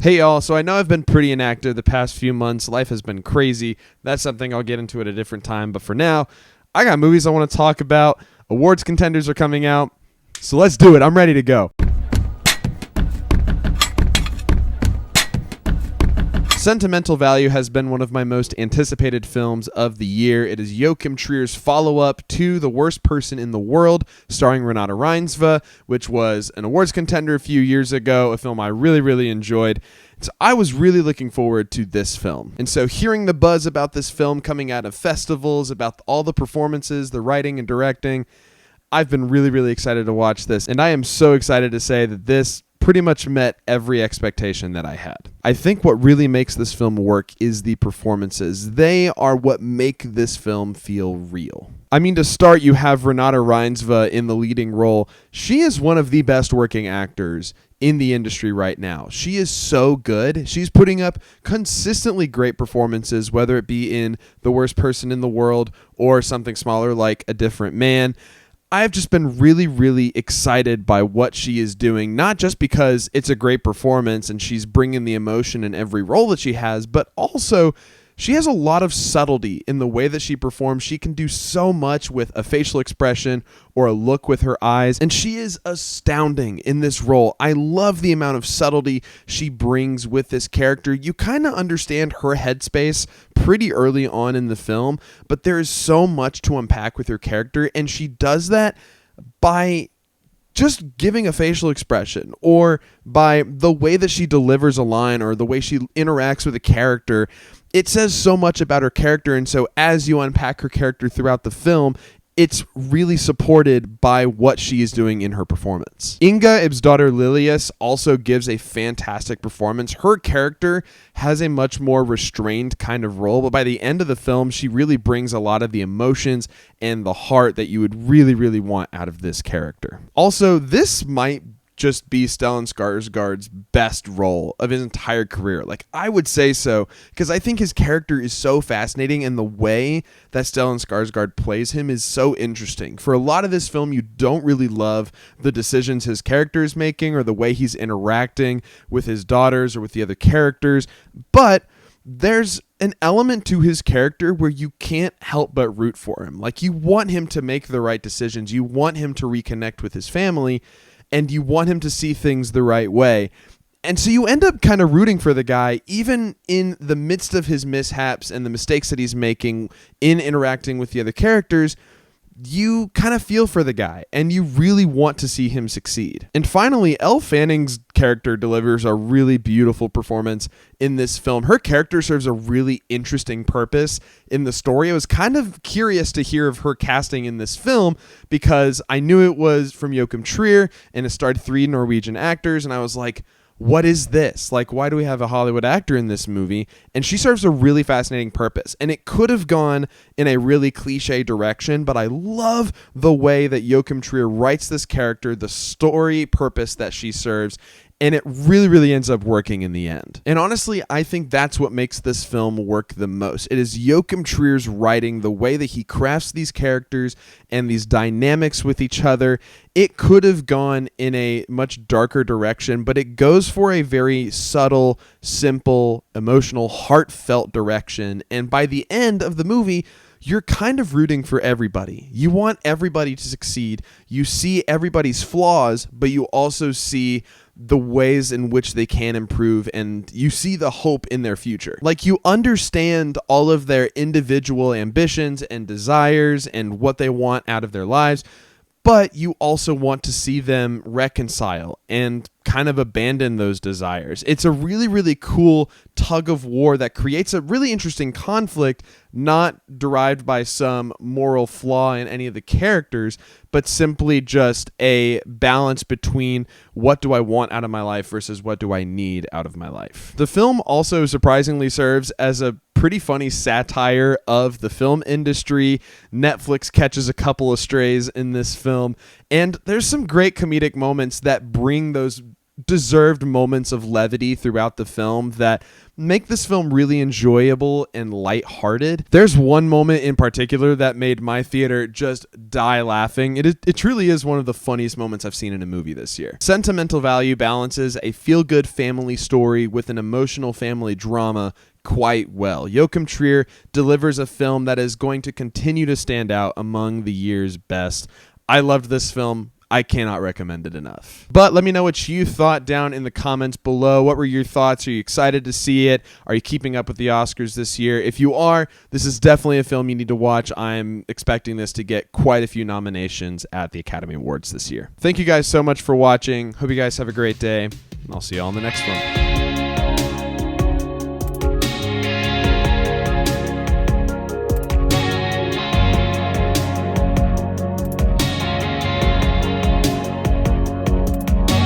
Hey y'all, so I know I've been pretty inactive the past few months. Life has been crazy. That's something I'll get into at a different time. But for now, I got movies I want to talk about. Awards contenders are coming out. So let's do it. I'm ready to go. Sentimental Value has been one of my most anticipated films of the year. It is Joachim Trier's follow-up to The Worst Person in the World, starring Renate Reinsve, which was an awards contender a few years ago, a film I really enjoyed. So I was really looking forward to this film. And so hearing the buzz about this film coming out of festivals, about all the performances, the writing and directing, I've been really excited to watch this. And I am so excited to say that this pretty much met every expectation that I had. I think what really makes this film work is the performances. They are what make this film feel real. I mean, to start, you have Renate Reinsve in the leading role. She is one of the best working actors in the industry right now. She is so good. She's putting up consistently great performances, whether it be in The Worst Person in the World or something smaller like A Different Man. I've just been really excited by what she is doing, not just because it's a great performance and she's bringing the emotion in every role that she has, but also she has a lot of subtlety in the way that she performs. She can do so much with a facial expression or a look with her eyes, and she is astounding in this role. I love the amount of subtlety she brings with this character. You kind of understand her headspace pretty early on in the film, but there is so much to unpack with her character, and she does that by just giving a facial expression or by the way that she delivers a line or the way she interacts with a character. It says so much about her character, and so as you unpack her character throughout the film, it's really supported by what she is doing in her performance. Inga Ibsdottir Lilius also gives a fantastic performance. Her character has a much more restrained kind of role, but by the end of the film, she really brings a lot of the emotions and the heart that you would really want out of this character. Also, this might just be Stellan Skarsgård's best role of his entire career. Like, I would say so, because I think his character is so fascinating, and the way that Stellan Skarsgård plays him is so interesting. For a lot of this film, you don't really love the decisions his character is making or the way he's interacting with his daughters or with the other characters, but there's an element to his character where you can't help but root for him. Like, you want him to make the right decisions. You want him to reconnect with his family, and you want him to see things the right way. And so you end up kind of rooting for the guy, even in the midst of his mishaps and the mistakes that he's making in interacting with the other characters. You kind of feel for the guy, and you really want to see him succeed. And finally, Elle Fanning's character delivers a really beautiful performance in this film. Her character serves a really interesting purpose in the story. I was kind of curious to hear of her casting in this film because I knew it was from Joachim Trier, and it starred 3 Norwegian actors, and I was like, what is this? Like, why do we have a Hollywood actor in this movie? And she serves a really fascinating purpose. And it could have gone in a really cliche direction, but I love the way that Joachim Trier writes this character, the story purpose that she serves, and it really ends up working in the end. And honestly, I think that's what makes this film work the most. It is Joachim Trier's writing, the way that he crafts these characters and these dynamics with each other. It could have gone in a much darker direction, but it goes for a very subtle, simple, emotional, heartfelt direction. And by the end of the movie, you're kind of rooting for everybody. You want everybody to succeed. You see everybody's flaws, but you also see the ways in which they can improve, and you see the hope in their future. Like, you understand all of their individual ambitions and desires and what they want out of their lives, but you also want to see them reconcile and kind of abandon those desires. It's a really cool tug of war that creates a really interesting conflict, not derived by some moral flaw in any of the characters, but simply just a balance between what do I want out of my life versus what do I need out of my life. The film also surprisingly serves as a pretty funny satire of the film industry. Netflix catches a couple of strays in this film, and there's some great comedic moments that bring those deserved moments of levity throughout the film that make this film really enjoyable and lighthearted. There's one moment in particular that made my theater just die laughing. It truly is one of the funniest moments I've seen in a movie this year. Sentimental Value balances a feel-good family story with an emotional family drama quite well. Joachim Trier delivers a film that is going to continue to stand out among the year's best. I loved this film. I cannot recommend it enough. But let me know what you thought down in the comments below. What were your thoughts? Are you excited to see it? Are you keeping up with the Oscars this year? If you are, this is definitely a film you need to watch. I'm expecting this to get quite a few nominations at the Academy Awards this year. Thank you guys so much for watching. Hope you guys have a great day, and I'll see you all in the next one.